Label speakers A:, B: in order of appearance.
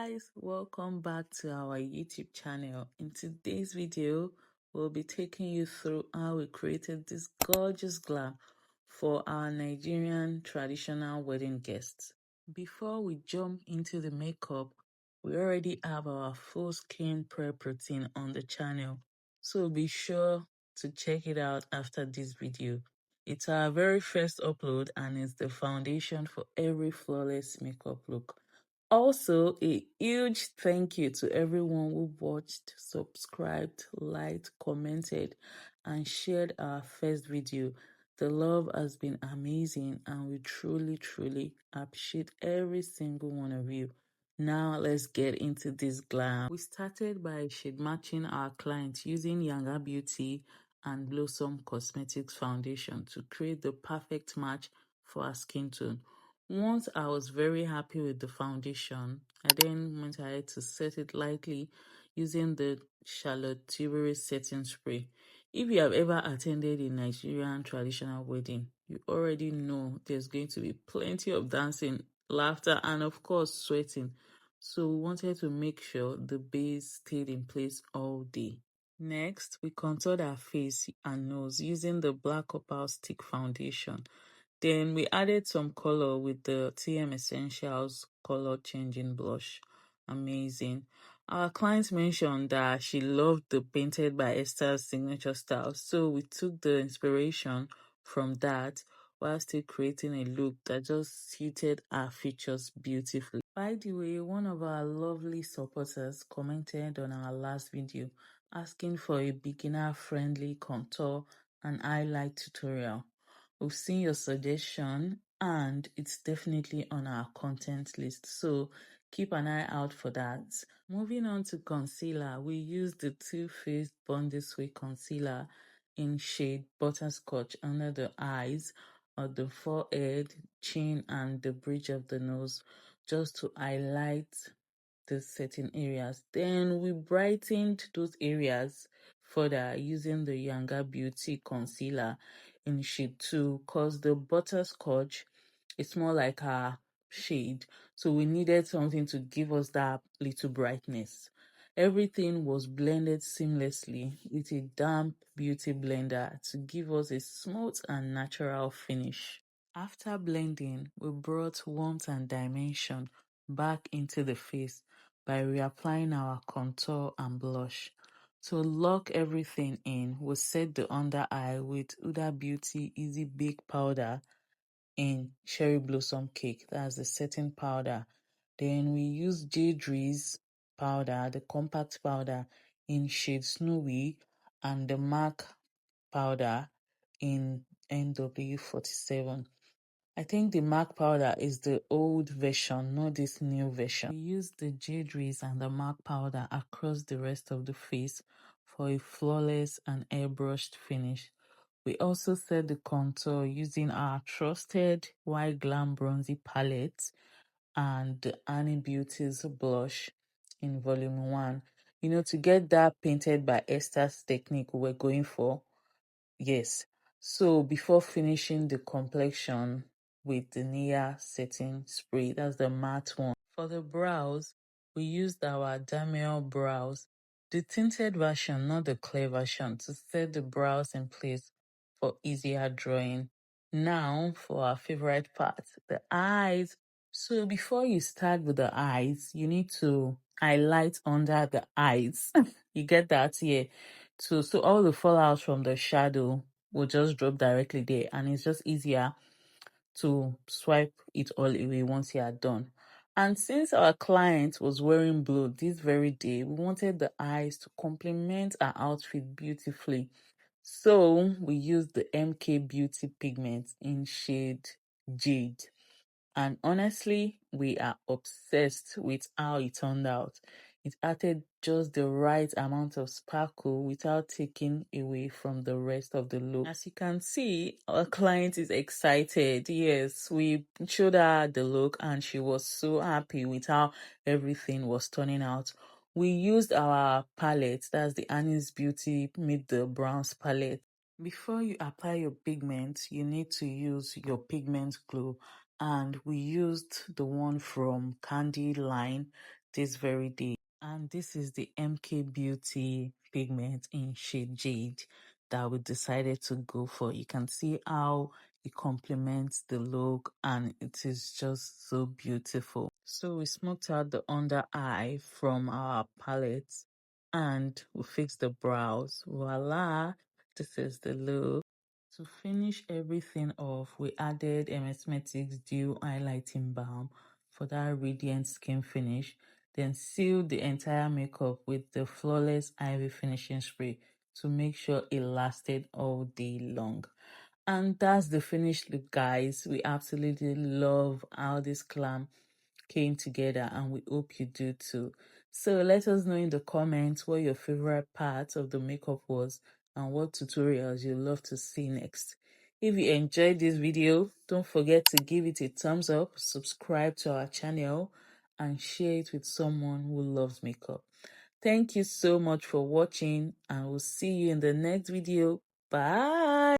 A: guys, welcome back to our YouTube channel. In today's video, we'll be taking you through how we created this gorgeous glam for our Nigerian traditional wedding guests. Before we jump into the makeup, we already have our full skin prep routine on the channel, so be sure to check it out after this video. It's our very first upload and is the foundation for every flawless makeup look. Also, a huge thank you to everyone who watched, subscribed, liked, commented, and shared our first video. The love has been amazing, and we truly appreciate every single one of you. Now, let's get into this glam. We started by shade matching our clients using Yanga Beauty and Blossom Cosmetics foundation to create the perfect match for our skin tone. Once I was very happy with the foundation, I then went ahead to set it lightly using the Tilbury setting spray. If you have ever attended a Nigerian traditional wedding, you already know there's going to be plenty of dancing, laughter, and of course sweating. So we wanted to make sure the base stayed in place all day. Next, we contoured our face and nose using the black Opal stick foundation. Then we added some color with the TM Essentials color changing blush. Amazing. Our client mentioned that she loved the Painted by Esther's signature style, so we took the inspiration from that while still creating a look that just suited our features beautifully. By the way, one of our lovely supporters commented on our last video asking for a beginner-friendly contour and highlight tutorial. We've seen your suggestion and it's definitely on our content list, so keep an eye out for that. Moving on to concealer, we used the Too Faced Born This Way concealer in shade Butterscotch under the eyes, or the forehead, chin, and the bridge of the nose, just to highlight the certain areas. Then we brightened those areas further using the Yanga Beauty concealer in shade 2, because the Butterscotch is more like a shade, so we needed something to give us that little brightness. Everything was blended seamlessly with a damp beauty blender to give us a smooth and natural finish. After blending, we brought warmth and dimension back into the face by reapplying our contour and blush. To lock everything in, we set the under eye with Huda Beauty Easy Bake Powder in Cherry Blossom Cake. That's the setting powder. Then we use Jadre's powder, the compact powder in shade Snowy, and the MAC powder in NW47. I think the MAC powder is the old version, not this new version. We used the Jade Rays and the MAC powder across the rest of the face for a flawless and airbrushed finish. We also set the contour using our trusted White Glam Bronzy palette and the Ameya Beauty's blush in volume 1. You know, to get that Painted by Esther's technique we're going for. Yes. So before finishing the complexion with the Nia setting spray, that's the matte one. For the brows, we used our Damiel brows, the tinted version, not the clear version, to set the brows in place for easier drawing. Now for our favorite part, the eyes. So before you start with the eyes, you need to highlight under the eyes. You get that here? So all the fallout from the shadow will just drop directly there, and it's just easier to swipe it all away once you are done. And since our client was wearing blue this very day, we wanted the eyes to complement our outfit beautifully. So we used the MK Beauty pigment in shade Jade. And honestly, we are obsessed with how it turned out. It added just the right amount of sparkle without taking away from the rest of the look. As you can see, our client is excited. Yes, we showed her the look and she was so happy with how everything was turning out. We used our palette, that's the Annie's Beauty Meet the Browns palette. Before you apply your pigment, you need to use your pigment glue, and we used the one from Candy line. this very day. And this is the MK Beauty pigment in shade Jade that we decided to go for. You can see how it complements the look and it is just so beautiful. So we smoked out the under eye from our palette and we fixed the brows. Voila, this is the look. To finish everything off, we added Cosmetics Dew Highlighting Balm for that radiant skin finish, then sealed the entire makeup with the Flawless Ivy Finishing Spray to make sure it lasted all day long. And that's the finished look, guys. We absolutely love how this glam came together and we hope you do too. So let us know in the comments what your favorite part of the makeup was and what tutorials you love to see next. If you enjoyed this video, don't forget to give it a thumbs up, subscribe to our channel, and share it with someone who loves makeup. Thank you so much for watching and we'll see you in the next video. Bye!